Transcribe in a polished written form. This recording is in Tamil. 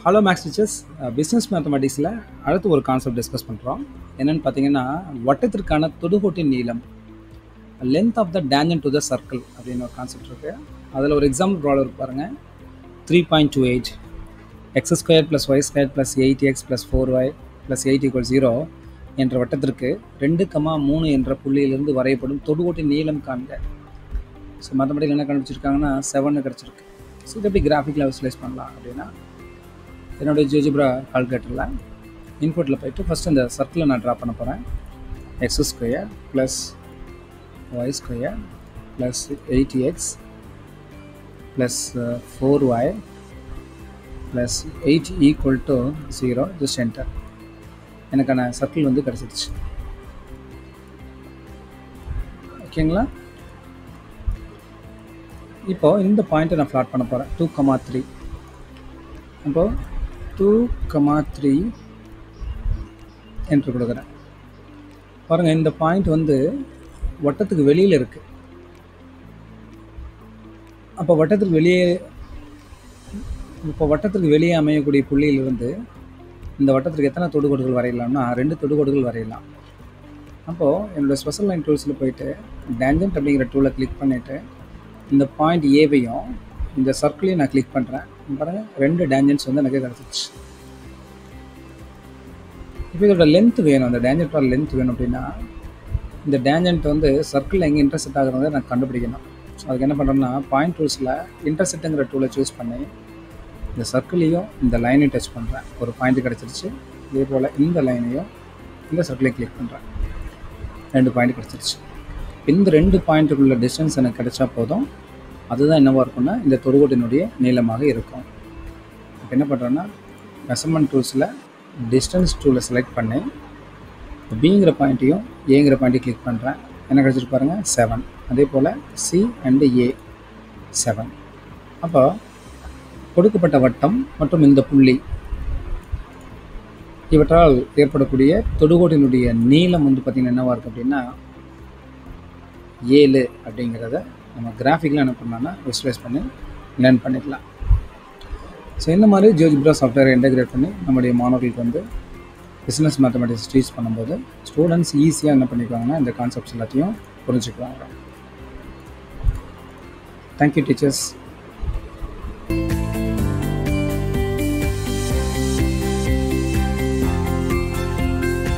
Hello maths teachers. பிஸ்னஸ் மேத்தமெட்டிக்ஸில் அடுத்து ஒரு கான்செப்ட் டிஸ்கஸ் பண்ணுறோம். என்னென்னு பார்த்தீங்கன்னா, வட்டத்திற்கான தொடுகோட்டின் நீளம், length of the tangent to the circle அப்படின்னு ஒரு கான்செப்ட் இருக்குது. அதில் ஒரு எக்ஸாம்பிள் ப்ராப்ளம் பாருங்கள். 3.28 x square plus y square plus 8x plus 4y plus 8 = 0 என்ற வட்டத்திற்கு 2,3 என்ற புள்ளியிலிருந்து வரையப்படும் தொடுகோட்டின் நீளம் காண்க. ஸோ மேத்தமெட்டிக்ஸ் என்ன கண்டுபிடிச்சிருக்காங்கன்னா 7 கிடச்சிருக்கு. ஸோ இது எப்படி கிராஃபிக்கில் விசுவலைஸ் பண்ணலாம் அப்படின்னா, என்னுடைய ஜியோஜிப்ரா கால்குலேட்டரில் இன்புட்டில் போய்ட்டு ஃபஸ்ட்டு இந்த சர்க்கிளை நான் ட்ரா பண்ண போகிறேன். X square plus y square plus 8x plus 4y plus 8 = 0. Just enter. எனக்கான சர்க்கிள் வந்து கிடச்சிருச்சு. ஓகேங்களா? இப்போது இந்த பாயிண்ட்டை நான் ஃப்ளாட் பண்ண போகிறேன். 2,3. அப்போது 2,3 என்று கொடுக்குறேன். பாருங்கள், இந்த பாயிண்ட் வந்து வட்டத்துக்கு வெளியில் இருக்குது. அப்போ வட்டத்துக்கு வெளியே அமையக்கூடிய புள்ளியிலிருந்து இந்த வட்டத்திற்கு எத்தனை தொடுகோடுகள் வரையலாம்னா 2 தொடுகோடுகள் வரையலாம். அப்போது என்னோடய ஸ்பெஷல் லைன் டூல்ஸில் போயிட்டு டேஞ்சன்ட் அப்படிங்கிற டூலை கிளிக் பண்ணிவிட்டு இந்த பாயிண்ட் ஏவையும் இந்த சர்க்கிளையும் நான் கிளிக் பண்ணுறேன். பாருங்கள், 2 டேஞ்சன்ட்ஸ் வந்து எனக்கு கிடச்சிச்சு. இப்போ இதோட லென்த் வேணும், அந்த டேஞ்சன்ட்டோட லென்த் வேணும் அப்படின்னா இந்த டேஞ்சன்ட் வந்து சர்க்கிளில் எங்கே இன்டர்செக்ட் ஆகுறத நான் கண்டுபிடிக்கணும். ஸோ அதுக்கு என்ன பண்ணுறோம்னா பாயிண்ட் டூல்ஸில் இன்டர்செக்ட்டுங்கிற டூலை சூஸ் பண்ணி இந்த சர்க்கிளையும் இந்த லைனையும் டச் பண்ணுறேன். ஒரு பாயிண்ட் கிடச்சிருச்சு. இதே போல் இந்த லைனையும் இந்த சர்க்கிளையும் கிளிக் பண்ணுறேன். 2 பாயிண்ட் கிடச்சிருச்சு. இந்த 2 பாயிண்ட்டுக்குள்ள டிஸ்டன்ஸ் எனக்கு கிடைச்சா போதும். அதுதான் என்னவாக இருக்குன்னா இந்த தொடுகோட்டினுடைய நீளமாக இருக்கும். இப்போ என்ன பண்ணுறேன்னா மெஷர்மெண்ட் டூல்ஸில் டிஸ்டன்ஸ் டூலை செலக்ட் பண்ணி பிங்கிற பாயிண்ட்டையும் ஏங்கிற பாயிண்ட்டையும் கிளிக் பண்ணுறேன். என்ன கிடச்சிட்டு பாருங்கள், 7. அதே போல் சி அண்டு ஏ 7. அப்போ கொடுக்கப்பட்ட வட்டம் மற்றும் இந்த புள்ளி இவற்றால் ஏற்படக்கூடிய தொடுகோட்டினுடைய நீளம் வந்து பார்த்திங்கன்னா என்னவாக இருக்குது அப்படின்னா 7 அப்படிங்கிறத நம்ம கிராஃபிக்கில் என்ன பண்ணலாம்னா விசுவலைஸ் பண்ணி லேர்ன் பண்ணிக்கலாம். ஸோ இந்த மாதிரி ஜியோஜிப்ரா சாஃப்ட்வேரை இன்டெகிரேட் பண்ணி நம்முடைய மாணவர்களுக்கு வந்து பிஸ்னஸ் மேத்தமெட்டிக்ஸ் டீச் பண்ணும்போது ஸ்டூடெண்ட்ஸ் ஈஸியாக என்ன பண்ணிக்குவாங்கன்னா இந்த கான்செப்ட்ஸ் எல்லாத்தையும் புரிஞ்சுக்குவாங்க. Thank you teachers.